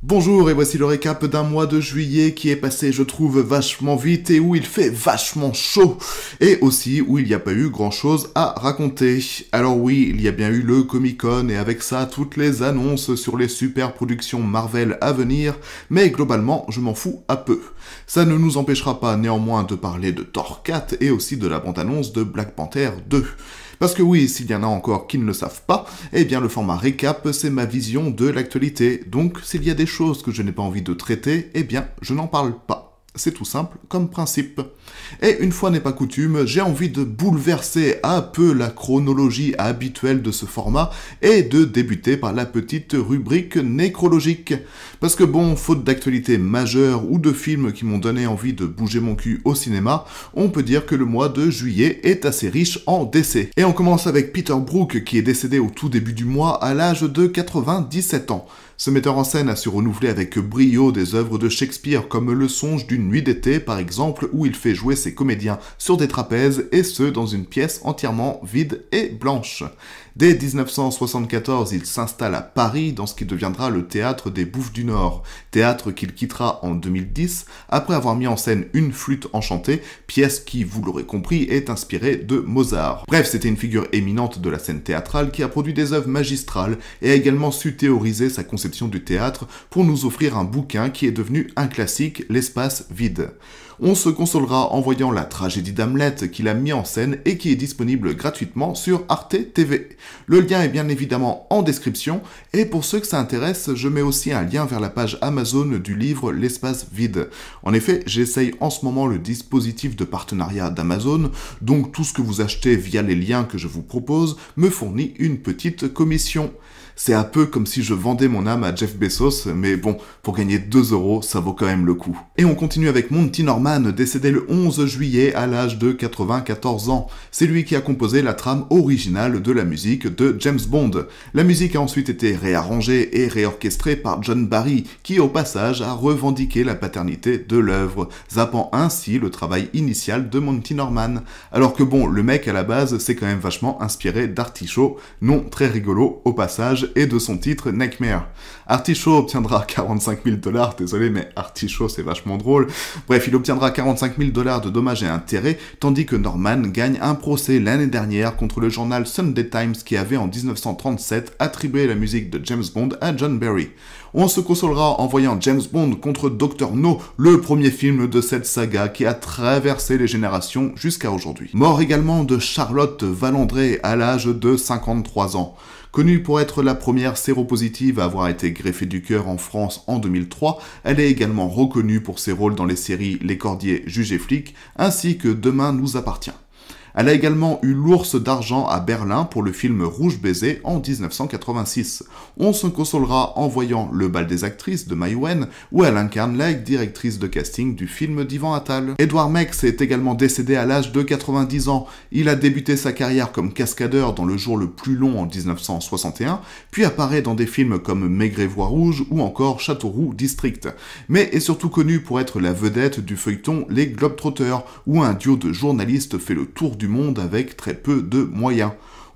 Bonjour et voici le récap d'un mois de juillet qui est passé, je trouve, vachement vite et où il fait vachement chaud. Et aussi où il n'y a pas eu grand chose à raconter. Alors oui, il y a bien eu le Comic-Con et avec ça toutes les annonces sur les super productions Marvel à venir, mais globalement je m'en fous un peu. Ça ne nous empêchera pas néanmoins de parler de Thor 4 et aussi de la bande-annonce de Black Panther 2. Parce que oui, s'il y en a encore qui ne le savent pas, eh bien le format récap, c'est ma vision de l'actualité. Donc, s'il y a des choses que je n'ai pas envie de traiter, eh bien, je n'en parle pas. C'est tout simple comme principe. Et une fois n'est pas coutume, j'ai envie de bouleverser un peu la chronologie habituelle de ce format et de débuter par la petite rubrique nécrologique. Parce que bon, faute d'actualité majeure ou de films qui m'ont donné envie de bouger mon cul au cinéma, on peut dire que le mois de juillet est assez riche en décès. Et on commence avec Peter Brook qui est décédé au tout début du mois à l'âge de 97 ans. Ce metteur en scène a su renouveler avec brio des œuvres de Shakespeare comme Le Songe d'une nuit d'été par exemple, où il fait jouer ses comédiens sur des trapèzes et ce dans une pièce entièrement vide et blanche. Dès 1974, il s'installe à Paris dans ce qui deviendra le Théâtre des Bouffes du Nord, théâtre qu'il quittera en 2010 après avoir mis en scène Une flûte enchantée, pièce qui, vous l'aurez compris, est inspirée de Mozart. Bref, c'était une figure éminente de la scène théâtrale qui a produit des œuvres magistrales et a également su théoriser sa conception du théâtre pour nous offrir un bouquin qui est devenu un classique, L'espace vide. On se consolera en voyant la tragédie d'Hamlet qu'il a mis en scène et qui est disponible gratuitement sur Arte TV. Le lien est bien évidemment en description, et pour ceux que ça intéresse, je mets aussi un lien vers la page Amazon du livre L'espace vide. En effet, j'essaye en ce moment le dispositif de partenariat d'Amazon, donc tout ce que vous achetez via les liens que je vous propose me fournit une petite commission. C'est un peu comme si je vendais mon âme à Jeff Bezos, mais bon, pour gagner 2 €, ça vaut quand même le coup. Et on continue avec Monty Norman, décédé le 11 juillet à l'âge de 94 ans. C'est lui qui a composé la trame originale de la musique de James Bond. La musique a ensuite été réarrangée et réorchestrée par John Barry, qui au passage a revendiqué la paternité de l'œuvre, zappant ainsi le travail initial de Monty Norman. Alors que bon, le mec à la base s'est quand même vachement inspiré d'Artichaut, nom très rigolo au passage, et de son titre Nightmare. Artichaut obtiendra 45 000 $, désolé mais Artichaut c'est vachement drôle. Bref, il obtiendra 45 000 $ de dommages et intérêts, tandis que Norman gagne un procès l'année dernière contre le journal Sunday Times qui avait en 1937 attribué la musique de James Bond à John Barry. On se consolera en voyant James Bond contre Dr. No, le premier film de cette saga qui a traversé les générations jusqu'à aujourd'hui. Mort également de Charlotte Valandré à l'âge de 53 ans. Connue pour être la première séropositive à avoir été greffée du cœur en France en 2003, elle est également reconnue pour ses rôles dans les séries Les Cordiers, Juge et Flic, ainsi que Demain nous appartient. Elle a également eu l'Ours d'argent à Berlin pour le film Rouge baiser en 1986. On se consolera en voyant Le bal des actrices de Mai Wen, où elle incarne la directrice de casting du film d'Ivan Attal. Edward Mex est également décédé à l'âge de 90 ans. Il a débuté sa carrière comme cascadeur dans Le jour le plus long en 1961, puis apparaît dans des films comme Maigret voix rouge ou encore Châteauroux District. Mais est surtout connu pour être la vedette du feuilleton Les Globetrotters, où un duo de journalistes fait le tour du monde avec très peu de moyens.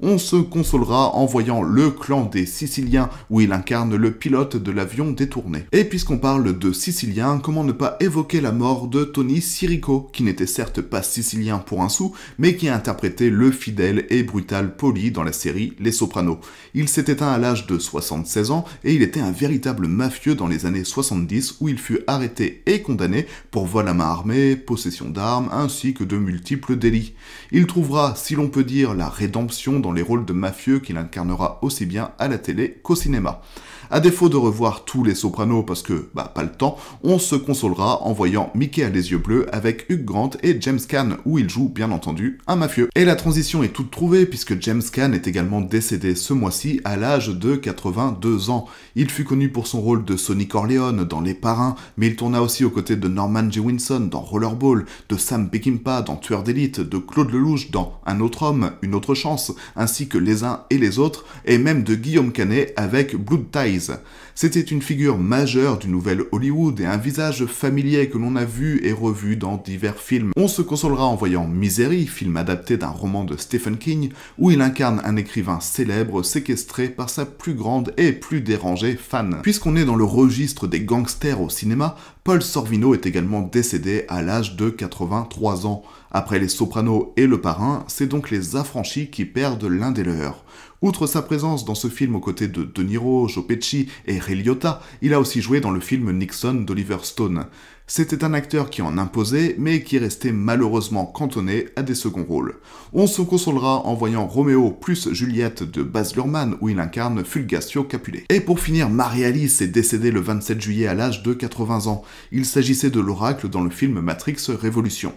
On se consolera en voyant Le clan des Siciliens, où il incarne le pilote de l'avion détourné. Et puisqu'on parle de Siciliens, comment ne pas évoquer la mort de Tony Sirico, qui n'était certes pas sicilien pour un sou, mais qui a interprété le fidèle et brutal Paulie dans la série Les Sopranos. Il s'est éteint à l'âge de 76 ans, et il était un véritable mafieux dans les années 70, où il fut arrêté et condamné pour vol à main armée, possession d'armes, ainsi que de multiples délits. Il trouvera, si l'on peut dire, la rédemption dans les rôles de mafieux qu'il incarnera aussi bien à la télé qu'au cinéma. À défaut de revoir tous les Sopranos parce que, pas le temps, on se consolera en voyant Mickey a les yeux bleus avec Hugh Grant et James Caan, où il joue bien entendu un mafieux. Et la transition est toute trouvée puisque James Caan est également décédé ce mois-ci à l'âge de 82 ans. Il fut connu pour son rôle de Sonny Corleone dans Les Parrains, mais il tourna aussi aux côtés de Norman Jewison dans Rollerball, de Sam Peckinpah dans Tueur d'élite, de Claude Lelouch dans Un autre homme, une autre chance, ainsi que Les uns et les autres, et même de Guillaume Canet avec Blood Ties, Eyes. C'était une figure majeure du nouvel Hollywood et un visage familier que l'on a vu et revu dans divers films. On se consolera en voyant Misery, film adapté d'un roman de Stephen King, où il incarne un écrivain célèbre séquestré par sa plus grande et plus dérangée fan. Puisqu'on est dans le registre des gangsters au cinéma, Paul Sorvino est également décédé à l'âge de 83 ans. Après Les Sopranos et Le Parrain, c'est donc les affranchis qui perdent l'un des leurs. Outre sa présence dans ce film aux côtés de De Niro, Joe Pesci et Ray Liotta, il a aussi joué dans le film Nixon d'Oliver Stone. C'était un acteur qui en imposait, mais qui restait malheureusement cantonné à des seconds rôles. On se consolera en voyant Roméo plus Juliette de Baz Luhrmann, où il incarne Fulgencio Capulet. Et pour finir, Marie-Alice est décédée le 27 juillet à l'âge de 80 ans. Il s'agissait de l'oracle dans le film Matrix Révolution.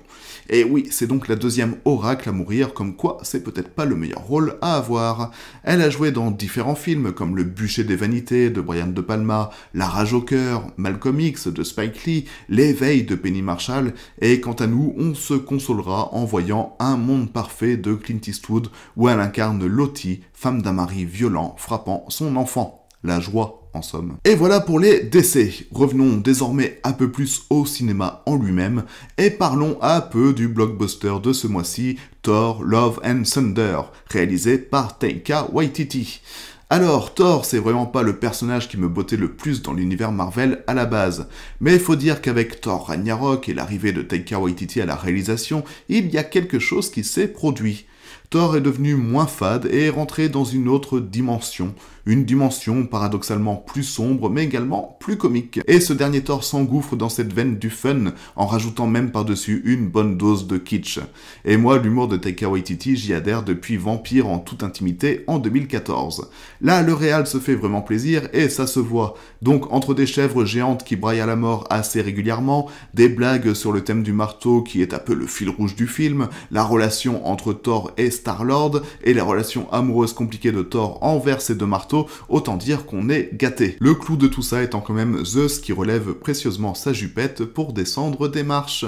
Et oui, c'est donc la deuxième oracle à mourir, comme quoi c'est peut-être pas le meilleur rôle à avoir. Elle a joué dans différents films comme Le Bûcher des Vanités de Brian De Palma, La Rage au cœur, Malcolm X de Spike Lee, L'éveil de Penny Marshall, et quant à nous, on se consolera en voyant Un monde parfait de Clint Eastwood, où elle incarne Lottie, femme d'un mari violent frappant son enfant. La joie, en somme. Et voilà pour les décès. Revenons désormais un peu plus au cinéma en lui-même, et parlons un peu du blockbuster de ce mois-ci, Thor, Love and Thunder, réalisé par Taika Waititi. Alors, Thor, c'est vraiment pas le personnage qui me bottait le plus dans l'univers Marvel à la base, mais il faut dire qu'avec Thor Ragnarok et l'arrivée de Taika Waititi à la réalisation, il y a quelque chose qui s'est produit. Thor est devenu moins fade et est rentré dans une autre dimension. Une dimension paradoxalement plus sombre, mais également plus comique. Et ce dernier Thor s'engouffre dans cette veine du fun, en rajoutant même par-dessus une bonne dose de kitsch. Et moi, l'humour de Taika Waititi, j'y adhère depuis Vampire en toute intimité en 2014. Là, le réal se fait vraiment plaisir, et ça se voit. Donc, entre des chèvres géantes qui braillent à la mort assez régulièrement, des blagues sur le thème du marteau qui est un peu le fil rouge du film, la relation entre Thor et Star-Lord, et les relations amoureuses compliquées de Thor envers ces deux marteaux, autant dire qu'on est gâté. Le clou de tout ça étant quand même Zeus qui relève précieusement sa jupette pour descendre des marches.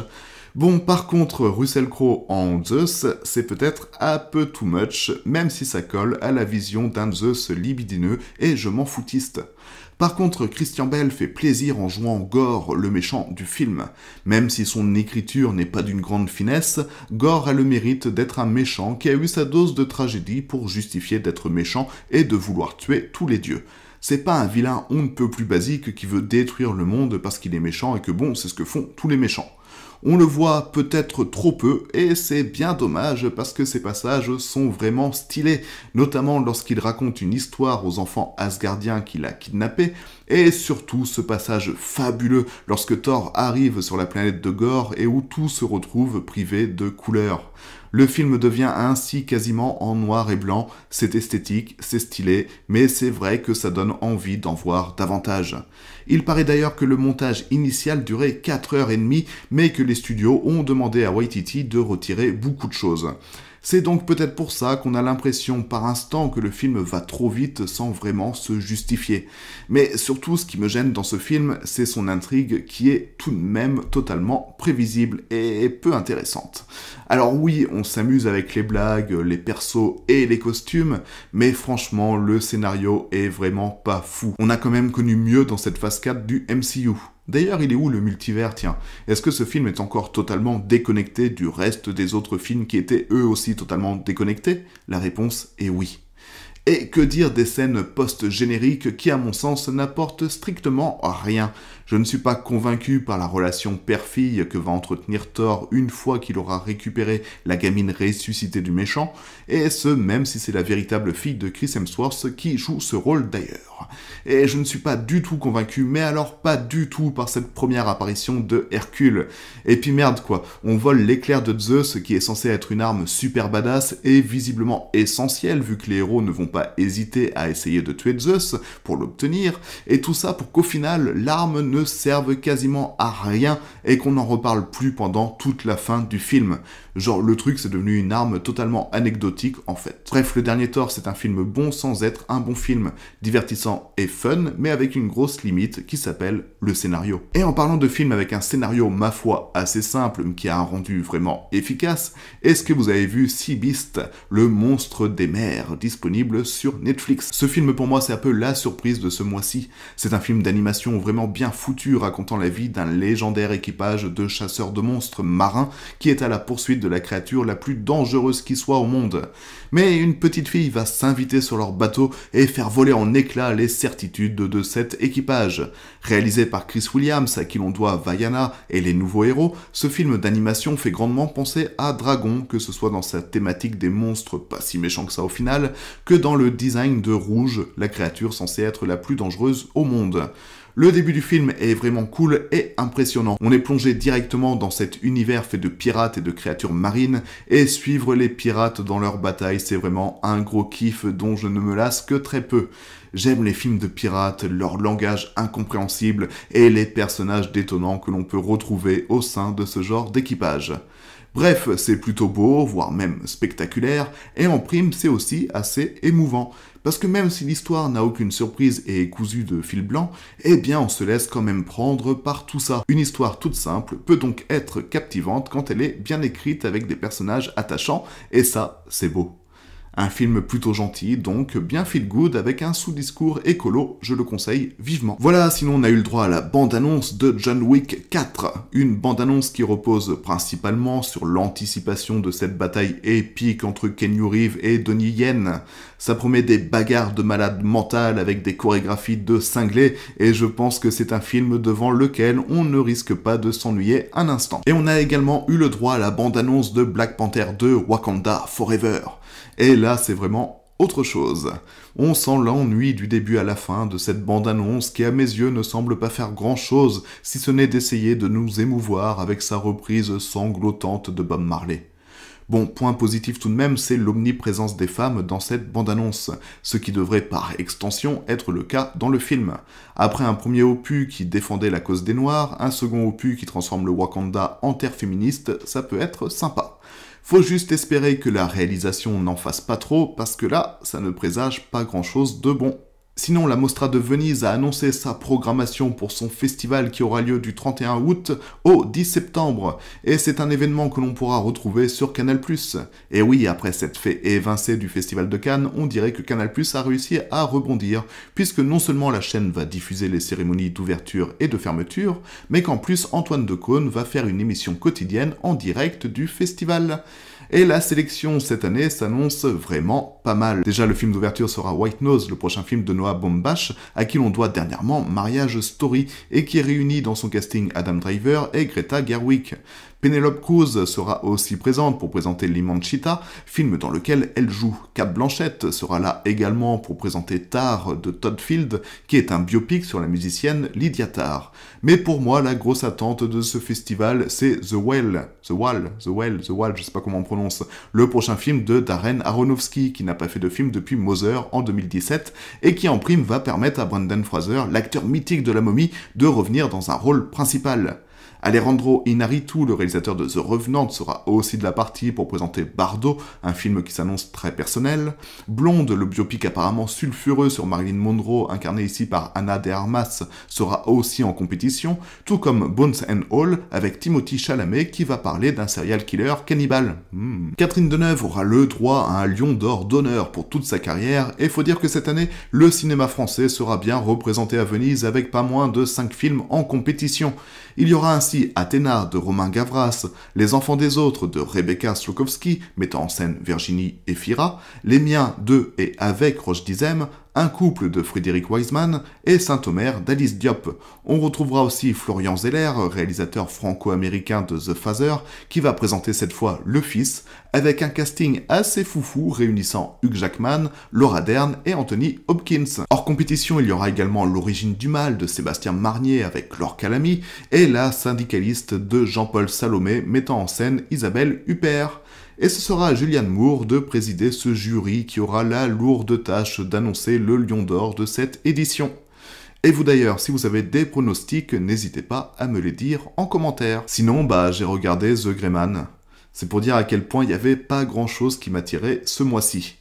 Bon, par contre, Russell Crowe en Zeus, c'est peut-être un peu too much, même si ça colle à la vision d'un Zeus libidineux et je m'en foutiste. Par contre, Christian Bale fait plaisir en jouant Gore, le méchant du film. Même si son écriture n'est pas d'une grande finesse, Gore a le mérite d'être un méchant qui a eu sa dose de tragédie pour justifier d'être méchant et de vouloir tuer tous les dieux. C'est pas un vilain on ne peut plus basique qui veut détruire le monde parce qu'il est méchant et que bon, c'est ce que font tous les méchants. On le voit peut-être trop peu, et c'est bien dommage parce que ces passages sont vraiment stylés, notamment lorsqu'il raconte une histoire aux enfants asgardiens qu'il a kidnappés, et surtout ce passage fabuleux lorsque Thor arrive sur la planète de Gore et où tout se retrouve privé de couleurs. Le film devient ainsi quasiment en noir et blanc, c'est esthétique, c'est stylé, mais c'est vrai que ça donne envie d'en voir davantage. Il paraît d'ailleurs que le montage initial durait 4h30, mais que les studios ont demandé à Waititi de retirer beaucoup de choses. C'est donc peut-être pour ça qu'on a l'impression par instant que le film va trop vite sans vraiment se justifier. Mais surtout, ce qui me gêne dans ce film, c'est son intrigue qui est tout de même totalement prévisible et peu intéressante. Alors oui, on s'amuse avec les blagues, les persos et les costumes, mais franchement, le scénario est vraiment pas fou. On a quand même connu mieux dans cette phase 4 du MCU. D'ailleurs, il est où le multivers, tiens? Est-ce que ce film est encore totalement déconnecté du reste des autres films qui étaient eux aussi totalement déconnectés? La réponse est oui. Et que dire des scènes post-génériques qui, à mon sens, n'apportent strictement rien. Je ne suis pas convaincu par la relation père-fille que va entretenir Thor une fois qu'il aura récupéré la gamine ressuscitée du méchant, et ce même si c'est la véritable fille de Chris Hemsworth qui joue ce rôle d'ailleurs. Et je ne suis pas du tout convaincu, mais alors pas du tout par cette première apparition de Hercule. Et puis merde quoi, on vole l'éclair de Zeus qui est censé être une arme super badass et visiblement essentielle vu que les héros ne vont pas hésiter à essayer de tuer Zeus pour l'obtenir, et tout ça pour qu'au final l'arme ne ne servent quasiment à rien et qu'on n'en reparle plus pendant toute la fin du film. Genre, le truc, c'est devenu une arme totalement anecdotique, en fait. Bref, Le Dernier Thor, c'est un film bon sans être un bon film. Divertissant et fun, mais avec une grosse limite qui s'appelle le scénario. Et en parlant de film avec un scénario, ma foi, assez simple, mais qui a un rendu vraiment efficace, est-ce que vous avez vu Sea Beast, le monstre des mers, disponible sur Netflix? Ce film, pour moi, c'est un peu la surprise de ce mois-ci. C'est un film d'animation vraiment bien foutu, racontant la vie d'un légendaire équipage de chasseurs de monstres marins qui est à la poursuite de la créature la plus dangereuse qui soit au monde. Mais une petite fille va s'inviter sur leur bateau et faire voler en éclats les certitudes de cet équipage. Réalisé par Chris Williams, à qui l'on doit Vaiana et les nouveaux héros, ce film d'animation fait grandement penser à Dragon, que ce soit dans sa thématique des monstres pas si méchants que ça au final, que dans le design de Rouge, la créature censée être la plus dangereuse au monde. Le début du film est vraiment cool et impressionnant. On est plongé directement dans cet univers fait de pirates et de créatures marines, et suivre les pirates dans leur bataille, c'est vraiment un gros kiff dont je ne me lasse que très peu. J'aime les films de pirates, leur langage incompréhensible et les personnages détonnants que l'on peut retrouver au sein de ce genre d'équipage. Bref, c'est plutôt beau, voire même spectaculaire, et en prime, c'est aussi assez émouvant. Parce que même si l'histoire n'a aucune surprise et est cousue de fil blanc, eh bien on se laisse quand même prendre par tout ça. Une histoire toute simple peut donc être captivante quand elle est bien écrite avec des personnages attachants, et ça, c'est beau. Un film plutôt gentil, donc bien feel good avec un sous-discours écolo, je le conseille vivement. Voilà, sinon on a eu le droit à la bande-annonce de John Wick 4, une bande-annonce qui repose principalement sur l'anticipation de cette bataille épique entre Keanu Reeves et Donnie Yen. Ça promet des bagarres de malade mental avec des chorégraphies de cinglés, et je pense que c'est un film devant lequel on ne risque pas de s'ennuyer un instant. Et on a également eu le droit à la bande-annonce de Black Panther 2 Wakanda Forever. Et là, c'est vraiment autre chose. On sent l'ennui du début à la fin de cette bande-annonce qui, à mes yeux, ne semble pas faire grand-chose, si ce n'est d'essayer de nous émouvoir avec sa reprise sanglotante de Bob Marley. Bon, point positif tout de même, c'est l'omniprésence des femmes dans cette bande-annonce, ce qui devrait par extension être le cas dans le film. Après un premier opus qui défendait la cause des Noirs, un second opus qui transforme le Wakanda en terre féministe, ça peut être sympa. Faut juste espérer que la réalisation n'en fasse pas trop, parce que là, ça ne présage pas grand-chose de bon. Sinon, la Mostra de Venise a annoncé sa programmation pour son festival qui aura lieu du 31 août au 10 septembre, et c'est un événement que l'on pourra retrouver sur Canal+. Et oui, après cette fait évincée du Festival de Cannes, on dirait que Canal+ a réussi à rebondir, puisque non seulement la chaîne va diffuser les cérémonies d'ouverture et de fermeture, mais qu'en plus Antoine Decaune va faire une émission quotidienne en direct du festival. Et la sélection cette année s'annonce vraiment pas mal. Déjà, le film d'ouverture sera White Nose, le prochain film de Noah Baumbach, à qui l'on doit dernièrement Marriage Story, et qui réunit dans son casting Adam Driver et Greta Gerwig. Penelope Cruz sera aussi présente pour présenter L'Imanchita, film dans lequel elle joue. Cate Blanchett sera là également pour présenter Tar de Todd Field, qui est un biopic sur la musicienne Lydia Tarr. Mais pour moi, la grosse attente de ce festival, c'est The Whale, je sais pas comment on prononce, le prochain film de Darren Aronofsky, qui n'a pas fait de film depuis Mother en 2017, et qui en prime va permettre à Brendan Fraser, l'acteur mythique de La Momie, de revenir dans un rôle principal. Alejandro Inarritu, le réalisateur de The Revenant, sera aussi de la partie pour présenter Bardo, un film qui s'annonce très personnel. Blonde, le biopic apparemment sulfureux sur Marilyn Monroe, incarné ici par Ana de Armas, sera aussi en compétition, tout comme Bones and All, avec Timothée Chalamet qui va parler d'un serial killer cannibale. Catherine Deneuve aura le droit à un Lion d'Or d'honneur pour toute sa carrière, et faut dire que cette année, le cinéma français sera bien représenté à Venise avec pas moins de 5 films en compétition. Il y aura ainsi Athéna de Romain Gavras, Les Enfants des Autres de Rebecca Slokowski, mettant en scène Virginie Efira, Les Miens de et avec Roche Dizem, Un couple de Frédéric Wiseman et Saint-Omer d'Alice Diop. On retrouvera aussi Florian Zeller, réalisateur franco-américain de The Father, qui va présenter cette fois Le Fils, avec un casting assez foufou réunissant Hugh Jackman, Laura Dern et Anthony Hopkins. Hors compétition, il y aura également L'Origine du Mal de Sébastien Marnier avec Laure Calamy et La syndicaliste de Jean-Paul Salomé mettant en scène Isabelle Huppert. Et ce sera à Julianne Moore de présider ce jury qui aura la lourde tâche d'annoncer le Lion d'Or de cette édition. Et vous d'ailleurs, si vous avez des pronostics, n'hésitez pas à me les dire en commentaire. Sinon, j'ai regardé The Gray Man. C'est pour dire à quel point il n'y avait pas grand chose qui m'attirait ce mois-ci.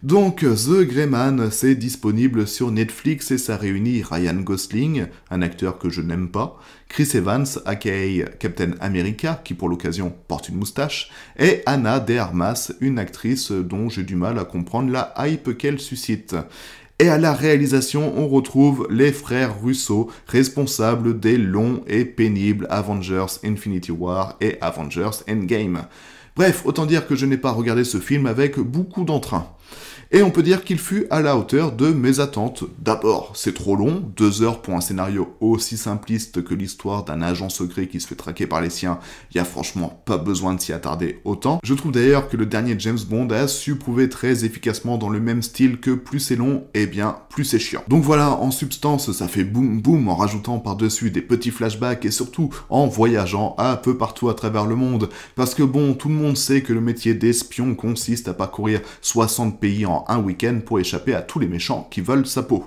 Donc, The Gray Man, c'est disponible sur Netflix et ça réunit Ryan Gosling, un acteur que je n'aime pas, Chris Evans, aka Captain America, qui pour l'occasion porte une moustache, et Ana de Armas, une actrice dont j'ai du mal à comprendre la hype qu'elle suscite. Et à la réalisation, on retrouve les frères Russo, responsables des longs et pénibles Avengers Infinity War et Avengers Endgame. Bref, autant dire que je n'ai pas regardé ce film avec beaucoup d'entrain. Et on peut dire qu'il fut à la hauteur de mes attentes. D'abord, c'est trop long, 2 heures pour un scénario aussi simpliste que l'histoire d'un agent secret qui se fait traquer par les siens, il y a franchement pas besoin de s'y attarder autant. Je trouve d'ailleurs que le dernier James Bond a su prouver très efficacement dans le même style que plus c'est long, et bien plus c'est chiant. Donc voilà, en substance, ça fait boum boum en rajoutant par-dessus des petits flashbacks et surtout en voyageant un peu partout à travers le monde, parce que bon, tout le monde sait que le métier d'espion consiste à parcourir 60 pays en un week-end pour échapper à tous les méchants qui veulent sa peau.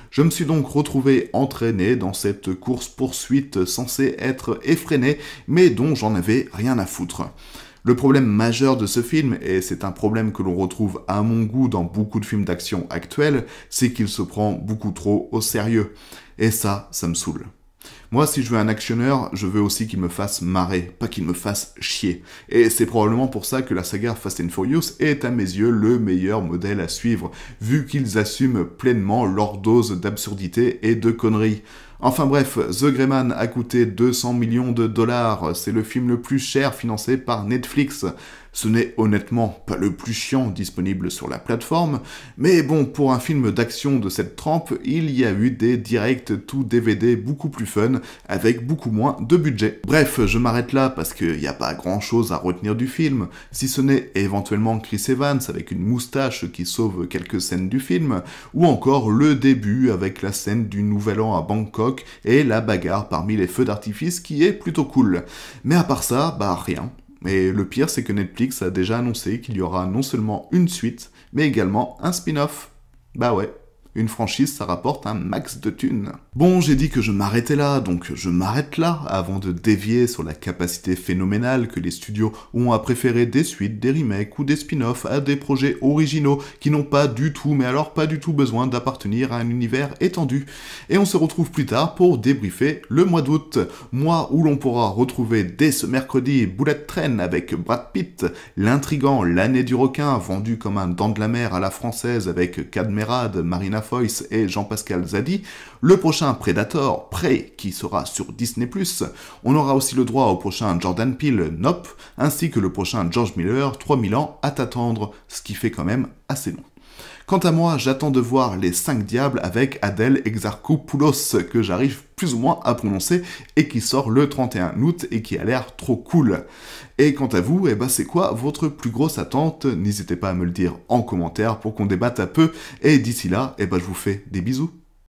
Je me suis donc retrouvé entraîné dans cette course-poursuite censée être effrénée, mais dont j'en avais rien à foutre. Le problème majeur de ce film, et c'est un problème que l'on retrouve à mon goût dans beaucoup de films d'action actuels, c'est qu'il se prend beaucoup trop au sérieux. Et ça me saoule. Moi, si je veux un actionneur, je veux aussi qu'il me fasse marrer, pas qu'il me fasse chier. Et c'est probablement pour ça que la saga Fast and Furious est à mes yeux le meilleur modèle à suivre, vu qu'ils assument pleinement leur dose d'absurdité et de conneries. Enfin bref, The Gray Man a coûté 200 millions de dollars, c'est le film le plus cher financé par Netflix. Ce n'est honnêtement pas le plus chiant disponible sur la plateforme, mais bon, pour un film d'action de cette trempe, il y a eu des directs tout DVD beaucoup plus fun, avec beaucoup moins de budget. Bref, je m'arrête là parce qu'il n'y a pas grand chose à retenir du film, si ce n'est éventuellement Chris Evans avec une moustache qui sauve quelques scènes du film, ou encore le début avec la scène du Nouvel An à Bangkok et la bagarre parmi les feux d'artifice qui est plutôt cool. Mais à part ça, rien. Et le pire, c'est que Netflix a déjà annoncé qu'il y aura non seulement une suite, mais également un spin-off. Bah ouais, une franchise, ça rapporte un max de thunes. Bon, j'ai dit que je m'arrêtais là, donc je m'arrête là, avant de dévier sur la capacité phénoménale que les studios ont à préférer des suites, des remakes ou des spin-offs à des projets originaux qui n'ont pas du tout, mais alors pas du tout besoin d'appartenir à un univers étendu. Et on se retrouve plus tard pour débriefer le mois d'août, mois où l'on pourra retrouver dès ce mercredi Bullet Train avec Brad Pitt, l'intrigant L'année du requin vendu comme un dent de la mer à la française avec Cadmerade, Marina Foïs et Jean-Pascal Zadi, le prochain Predator, Prey, qui sera sur Disney+, on aura aussi le droit au prochain Jordan Peele, Nope, ainsi que le prochain George Miller, 3000 ans à t'attendre, ce qui fait quand même assez long. Quant à moi, j'attends de voir Les 5 Diables avec Adèle Exarchopoulos, que j'arrive plus ou moins à prononcer, et qui sort le 31 août et qui a l'air trop cool. Et quant à vous, c'est quoi votre plus grosse attente? N'hésitez pas à me le dire en commentaire pour qu'on débatte un peu, et d'ici là, je vous fais des bisous.